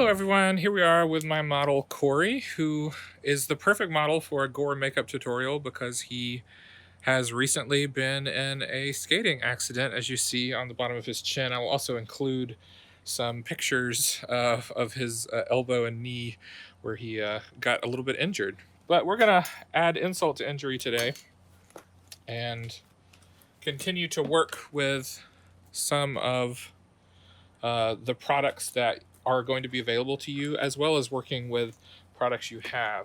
everyone, here we are with my model Cory, who is the perfect model for a Gore makeup tutorial because he has recently been in a skating accident, as you see on the bottom of his chin. I will also include some pictures of his elbow and knee where he got a little bit injured. But we're going to add insult to injury today and continue to work with some of the products that are going to be available to you, as well as working with products you have.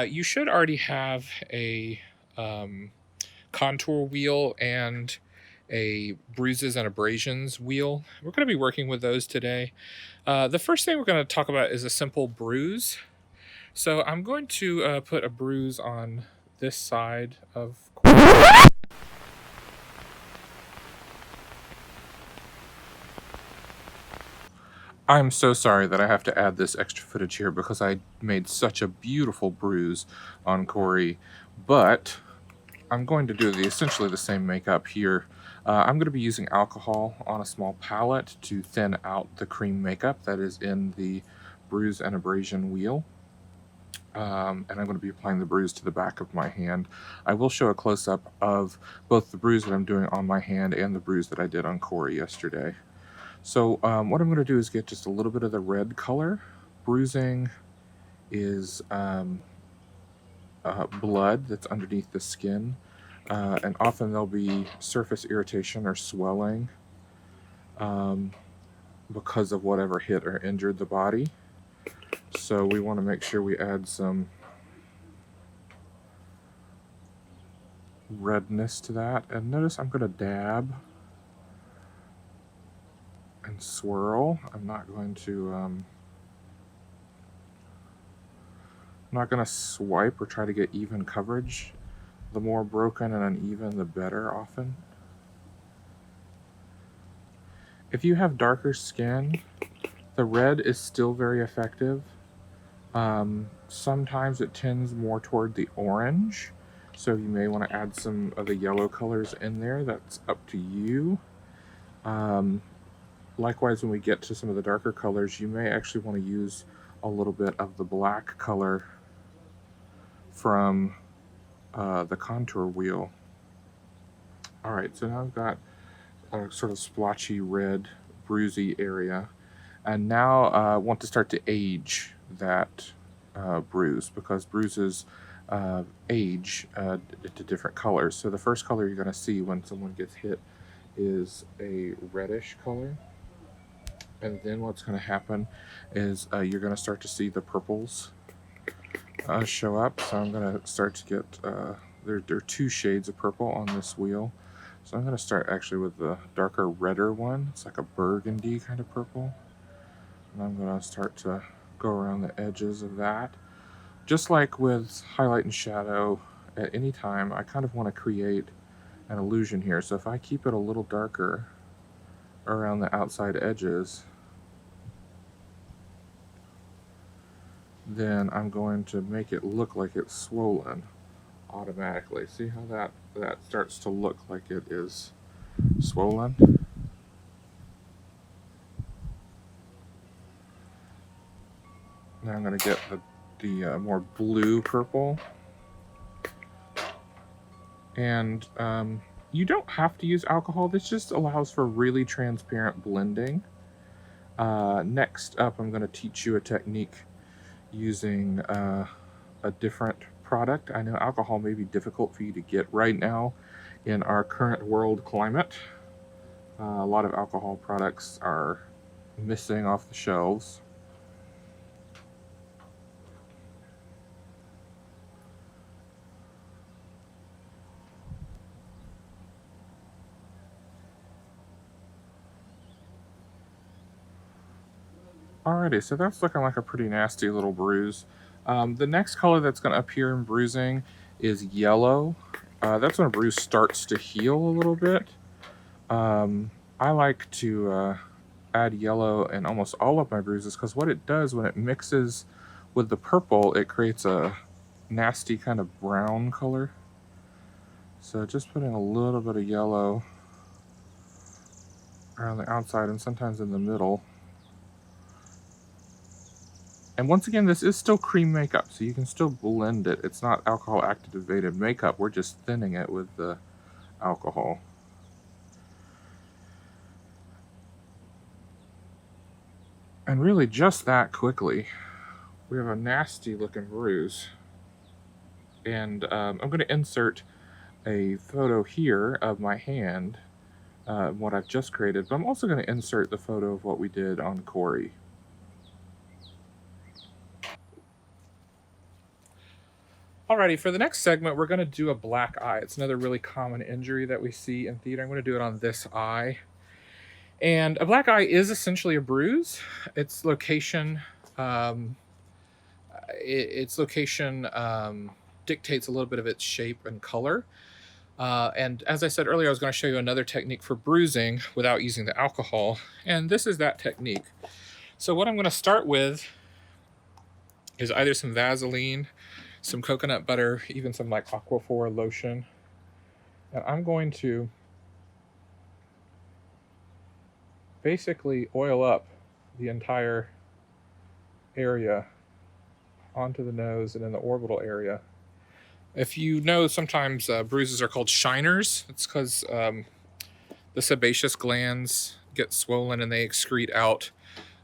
You should already have a contour wheel and a bruises and abrasions wheel. We're going to be working with those today. The first thing we're going to talk about is a simple bruise. So I'm going to put a bruise on this side of. I'm so sorry that I have to add this extra footage here because I made such a beautiful bruise on Cory, but I'm going to do essentially the same makeup here. I'm going to be using alcohol on a small palette to thin out the cream makeup that is in the bruise and abrasion wheel. And I'm going to be applying the bruise to the back of my hand. I will show a close-up of both the bruise that I'm doing on my hand and the bruise that I did on Cory yesterday. So what I'm going to do is get just a little bit of the red color. Bruising is blood that's underneath the skin, and often there'll be surface irritation or swelling because of whatever hit or injured the body. So we want to make sure we add some redness to that. And notice I'm going to dab and swirl. I'm not going to swipe or try to get even coverage. The more broken and uneven, the better often. If you have darker skin, the red is still very effective. Sometimes it tends more toward the orange, so you may want to add some of the yellow colors in there. That's up to you. Likewise, when we get to some of the darker colors, you may actually want to use a little bit of the black color from the contour wheel. Alright, so now I've got a sort of splotchy red bruisey area, and now I want to start to age that bruise, because bruises age to different colors. So the first color you're going to see when someone gets hit is a reddish color, and then what's going to happen is you're going to start to see the purples show up. So I'm going to start to get there are two shades of purple on this wheel. So I'm going to start actually with the darker redder one. It's like a burgundy kind of purple. And I'm going to start to go around the edges of that. Just like with highlight and shadow, at any time I kind of want to create an illusion here. So if I keep it a little darker around the outside edges, then I'm going to make it look like it's swollen automatically. See how that starts to look like it is swollen? Now I'm going to get the more blue purple. And you don't have to use alcohol. This just allows for really transparent blending. Next up, I'm going to teach you a technique using a different product. I know alcohol may be difficult for you to get right now in our current world climate. A lot of alcohol products are missing off the shelves. Alrighty, so that's looking like a pretty nasty little bruise. The next color that's going to appear in bruising is yellow. That's when a bruise starts to heal a little bit. I like to add yellow in almost all of my bruises because what it does when it mixes with the purple, it creates a nasty kind of brown color. So just putting a little bit of yellow around the outside and sometimes in the middle And once again, this is still cream makeup, so you can still blend it. It's not alcohol activated makeup. We're just thinning it with the alcohol. And really just that quickly, we have a nasty looking bruise. And I'm going to insert a photo here of my hand, what I've just created, but I'm also going to insert the photo of what we did on Cory. Alrighty, for the next segment, we're going to do a black eye. It's another really common injury that we see in theater. I'm going to do it on this eye. And a black eye is essentially a bruise. Its location, dictates a little bit of its shape and color. And as I said earlier, I was going to show you another technique for bruising without using the alcohol. And this is that technique. So what I'm going to start with is either some Vaseline, some coconut butter, even some like Aquaphor lotion. And I'm going to basically oil up the entire area onto the nose and in the orbital area. If you know, sometimes bruises are called shiners. It's because the sebaceous glands get swollen and they excrete out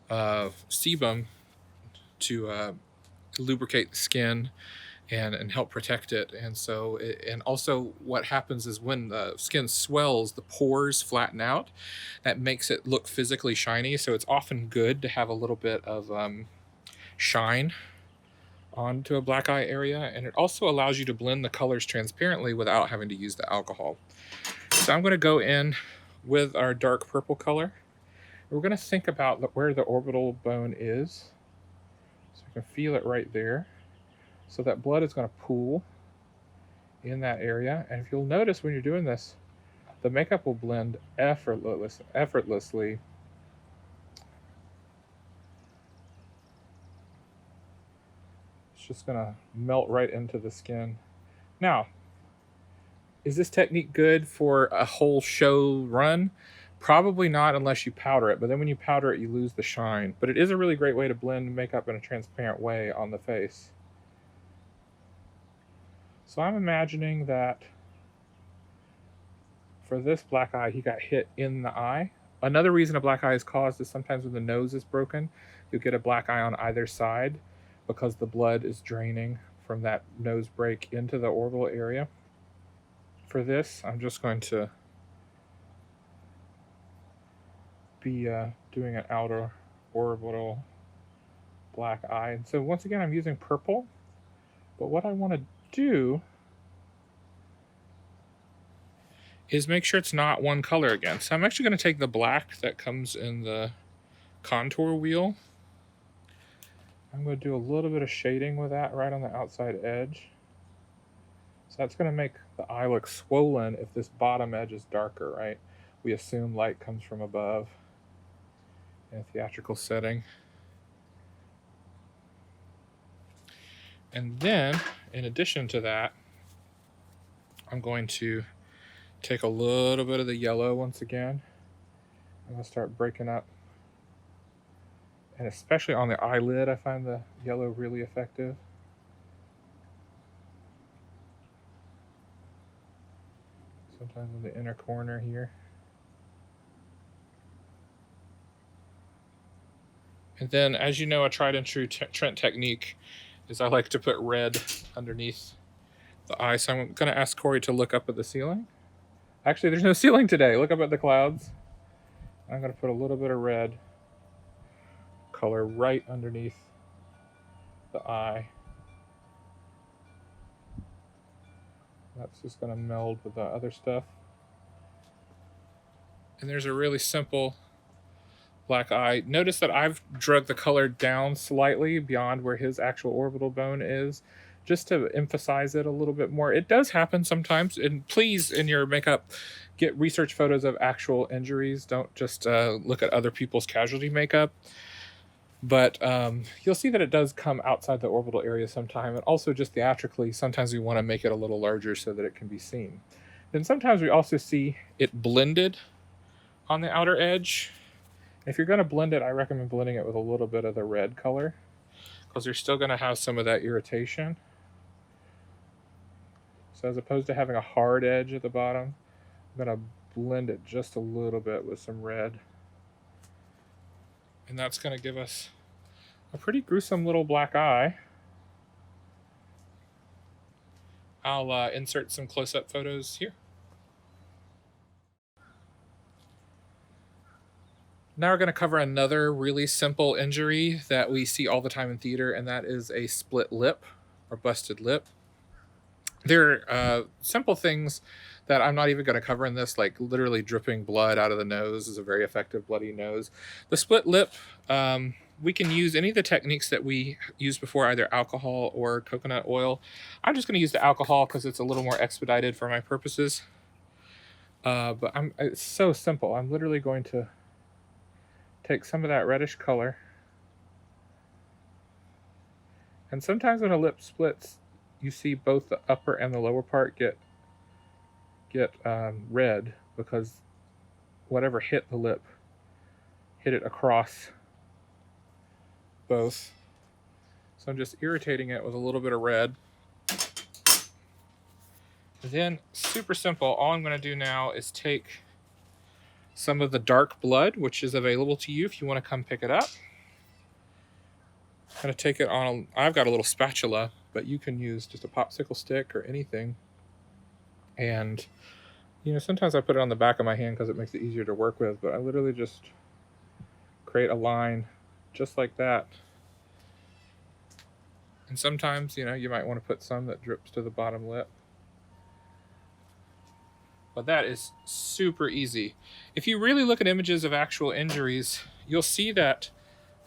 sebum to lubricate the skin and help protect it. And so, and also what happens is when the skin swells, the pores flatten out. That makes it look physically shiny. So it's often good to have a little bit of shine onto a black eye area. And it also allows you to blend the colors transparently without having to use the alcohol. So I'm going to go in with our dark purple color. We're going to think about where the orbital bone is. So you can feel it right there. So that blood is going to pool in that area. And if you'll notice when you're doing this, the makeup will blend effortlessly. It's just going to melt right into the skin. Now, is this technique good for a whole show run? Probably not unless you powder it. But then when you powder it, you lose the shine. But it is a really great way to blend makeup in a transparent way on the face. So I'm imagining that for this black eye, he got hit in the eye. Another reason a black eye is caused is sometimes when the nose is broken, you'll get a black eye on either side because the blood is draining from that nose break into the orbital area. For this, I'm just going to be doing an outer orbital black eye. And so once again, I'm using purple, but what I want to do is make sure it's not one color again. So I'm actually going to take the black that comes in the contour wheel. I'm going to do a little bit of shading with that right on the outside edge. So that's going to make the eye look swollen if this bottom edge is darker, right? We assume light comes from above in a theatrical setting. And then, in addition to that, I'm going to take a little bit of the yellow once again. I'm going to start breaking up. And especially on the eyelid, I find the yellow really effective. Sometimes in the inner corner here. And then, as you know, a tried and true Trent technique is I like to put red underneath the eye. So I'm going to ask Cory to look up at the ceiling. Actually, there's no ceiling today. Look up at the clouds. I'm going to put a little bit of red color right underneath the eye. That's just going to meld with the other stuff. And there's a really simple black eye. Notice that I've drug the color down slightly beyond where his actual orbital bone is, just to emphasize it a little bit more. It does happen sometimes, and please, in your makeup, get research photos of actual injuries. Don't just look at other people's casualty makeup. But you'll see that it does come outside the orbital area sometime, and also just theatrically, sometimes we want to make it a little larger so that it can be seen. Then sometimes we also see it blended on the outer edge. If you're going to blend it, I recommend blending it with a little bit of the red color, because you're still going to have some of that irritation. So as opposed to having a hard edge at the bottom, I'm going to blend it just a little bit with some red. And that's going to give us a pretty gruesome little black eye. I'll insert some close-up photos here. Now we're going to cover another really simple injury that we see all the time in theater, and that is a split lip or busted lip. There are simple things that I'm not even going to cover in this, like literally dripping blood out of the nose is a very effective bloody nose. The split lip, we can use any of the techniques that we used before, either alcohol or coconut oil. I'm just going to use the alcohol because it's a little more expedited for my purposes. But it's so simple. I'm literally going to take some of that reddish color. And sometimes when a lip splits, you see both the upper and the lower part get red because whatever hit the lip hit it across both. So I'm just irritating it with a little bit of red. And then, super simple, all I'm going to do now is take some of the dark blood, which is available to you if you want to come pick it up. I'm going to take it on, I've got a little spatula, but you can use just a popsicle stick or anything. And, you know, sometimes I put it on the back of my hand because it makes it easier to work with, but I literally just create a line just like that. And sometimes, you know, you might want to put some that drips to the bottom lip. But that is super easy. If you really look at images of actual injuries, you'll see that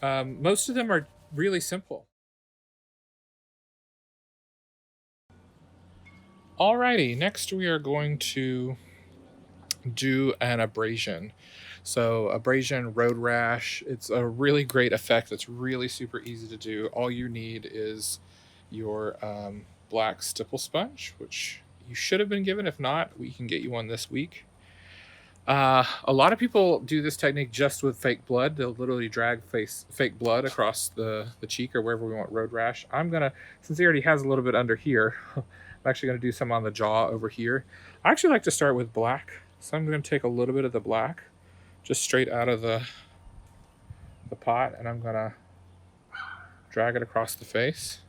most of them are really simple. Alrighty, next we are going to do an abrasion. So abrasion, road rash, it's a really great effect that's really super easy to do. All you need is your black stipple sponge, which you should have been given. If not, we can get you one this week. A lot of people do this technique just with fake blood. They'll literally drag fake blood across the cheek or wherever we want road rash. I'm gonna, since he already has a little bit under here, I'm actually gonna do some on the jaw over here. I actually like to start with black. So I'm gonna take a little bit of the black just straight out of the pot, and I'm gonna drag it across the face.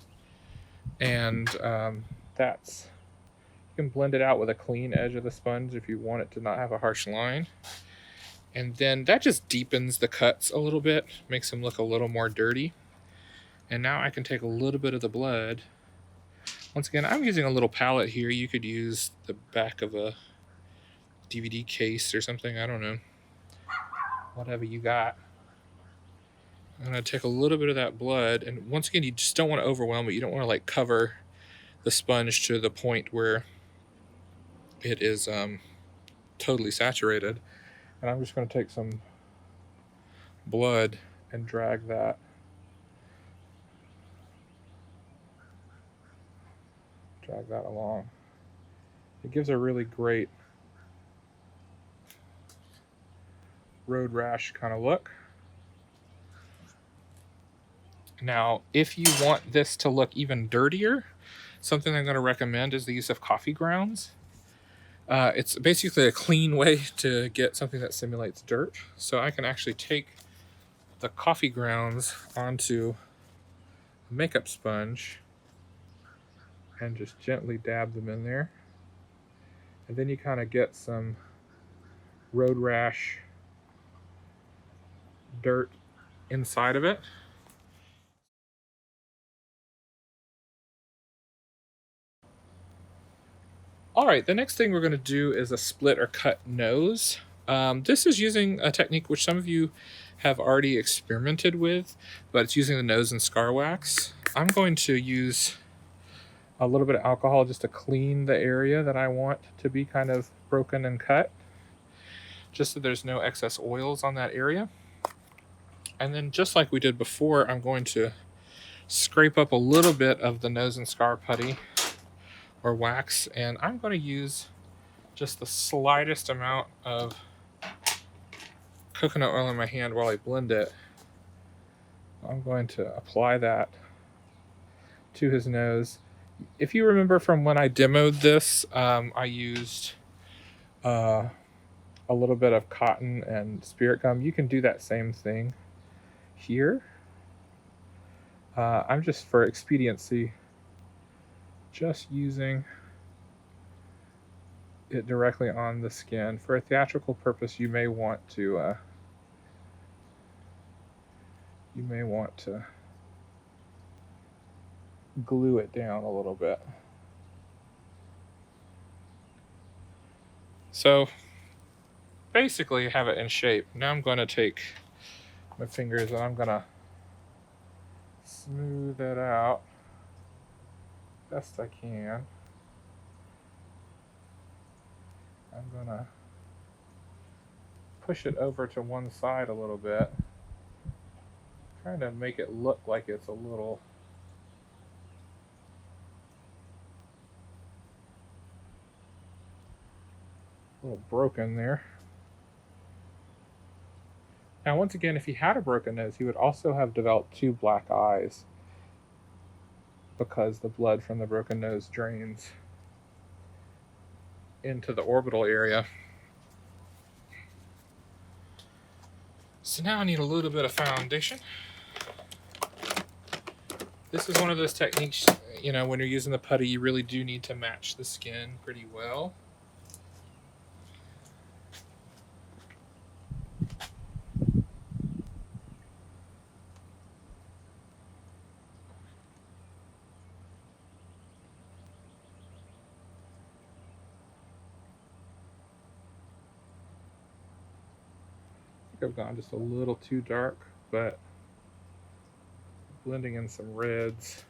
And that's, you can blend it out with a clean edge of the sponge if you want it to not have a harsh line. And then that just deepens the cuts a little bit, makes them look a little more dirty. And now I can take a little bit of the blood. Once again, I'm using a little palette here. You could use the back of a DVD case or something, I don't know. Whatever you got. I'm gonna take a little bit of that blood, and once again, you just don't want to overwhelm it. You don't want to like cover the sponge to the point where it is totally saturated. And I'm just going to take some blood and drag that along. It gives a really great road rash kind of look. Now, if you want this to look even dirtier, something I'm going to recommend is the use of coffee grounds. It's basically a clean way to get something that simulates dirt. So I can actually take the coffee grounds onto a makeup sponge and just gently dab them in there. And then you kind of get some road rash dirt inside of it. All right, the next thing we're going to do is a split or cut nose. This is using a technique which some of you have already experimented with, but it's using the nose and scar wax. I'm going to use a little bit of alcohol just to clean the area that I want to be kind of broken and cut, just so there's no excess oils on that area. And then just like we did before, I'm going to scrape up a little bit of the nose and scar putty or wax, and I'm going to use just the slightest amount of coconut oil in my hand while I blend it. I'm going to apply that to his nose. If you remember from when I demoed this, I used a little bit of cotton and spirit gum. You can do that same thing here. I'm just, for expediency, just using it directly on the skin. For a theatrical purpose, you may want to glue it down a little bit. So basically have it in shape. Now I'm going to take my fingers and I'm going to smooth it out best I can. I'm going to push it over to one side a little bit, trying to make it look like it's a little broken there. Now, once again, if he had a broken nose, he would also have developed 2 black eyes because the blood from the broken nose drains into the orbital area. So now I need a little bit of foundation. This is one of those techniques, when you're using the putty, you really do need to match the skin pretty well. I've gone just a little too dark, but blending in some reds,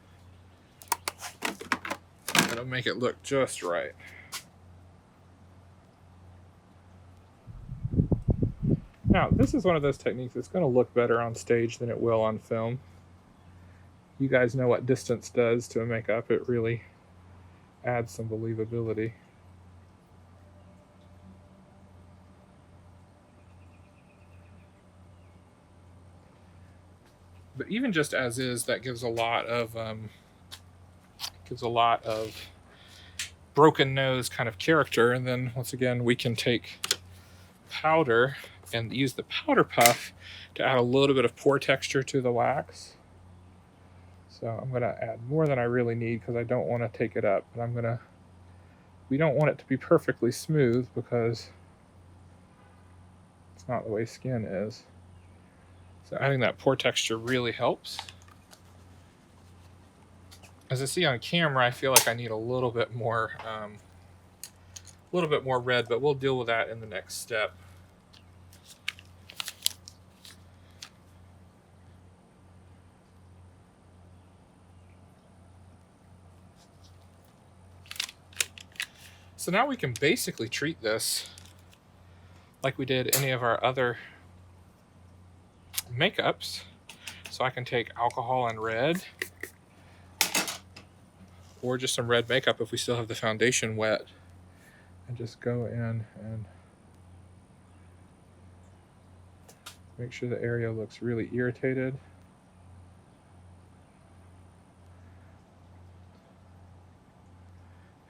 that'll make it look just right. Now, this is one of those techniques that's going to look better on stage than it will on film. You guys know what distance does to a makeup. It really adds some believability. But even just as is, that gives a lot of broken nose kind of character. And then once again, we can take powder and use the powder puff to add a little bit of pore texture to the wax. So I'm going to add more than I really need because I don't want to take it up. But we don't want it to be perfectly smooth because it's not the way skin is. So adding that pore texture really helps. As I see on camera, I feel like I need a little bit more red, but we'll deal with that in the next step. So now we can basically treat this like we did any of our other makeups. So I can take alcohol and red, or just some red makeup if we still have the foundation wet, and just go in and make sure the area looks really irritated.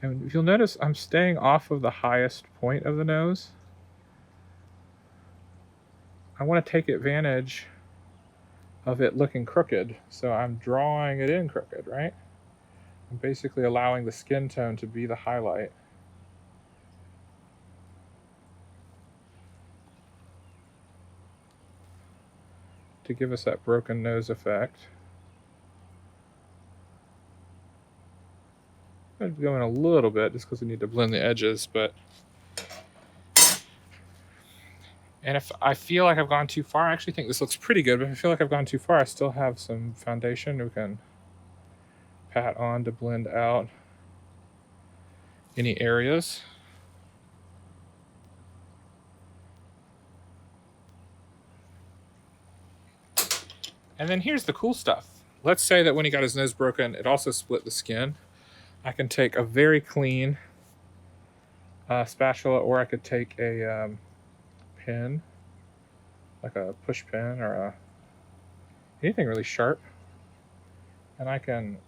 And if you'll notice, I'm staying off of the highest point of the nose. I want to take advantage of it looking crooked, so I'm drawing it in crooked, right? I'm basically allowing the skin tone to be the highlight. To give us that broken nose effect. I'm going a little bit just because we need to blend the edges, and if I feel like I've gone too far, I actually think this looks pretty good, but if I feel like I've gone too far, I still have some foundation we can pat on to blend out any areas. And then here's the cool stuff. Let's say that when he got his nose broken, it also split the skin. I can take a very clean spatula, or I could take a pin, like a push pin or anything really sharp, and I can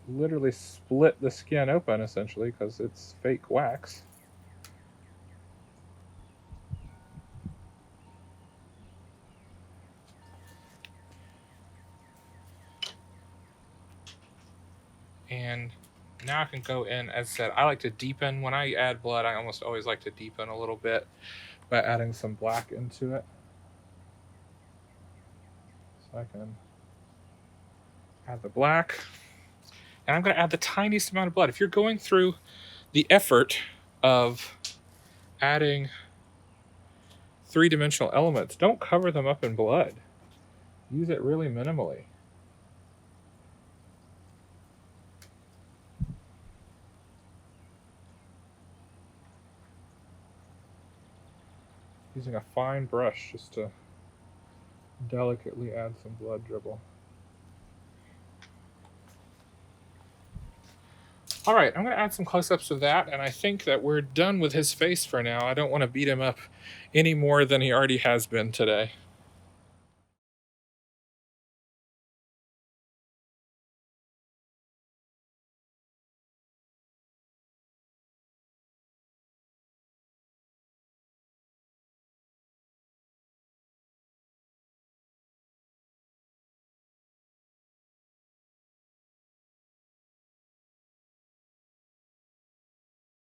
literally split the skin open, essentially, because it's fake wax. And now I can go in, as I said, I like to deepen. When I add blood, I almost always like to deepen a little bit by adding some black into it. So I can add the black. And I'm going to add the tiniest amount of blood. If you're going through the effort of adding three-dimensional elements, don't cover them up in blood. Use it really minimally. Using a fine brush just to delicately add some blood dribble. All right, I'm going to add some close-ups of that, and I think that we're done with his face for now. I don't want to beat him up any more than he already has been today.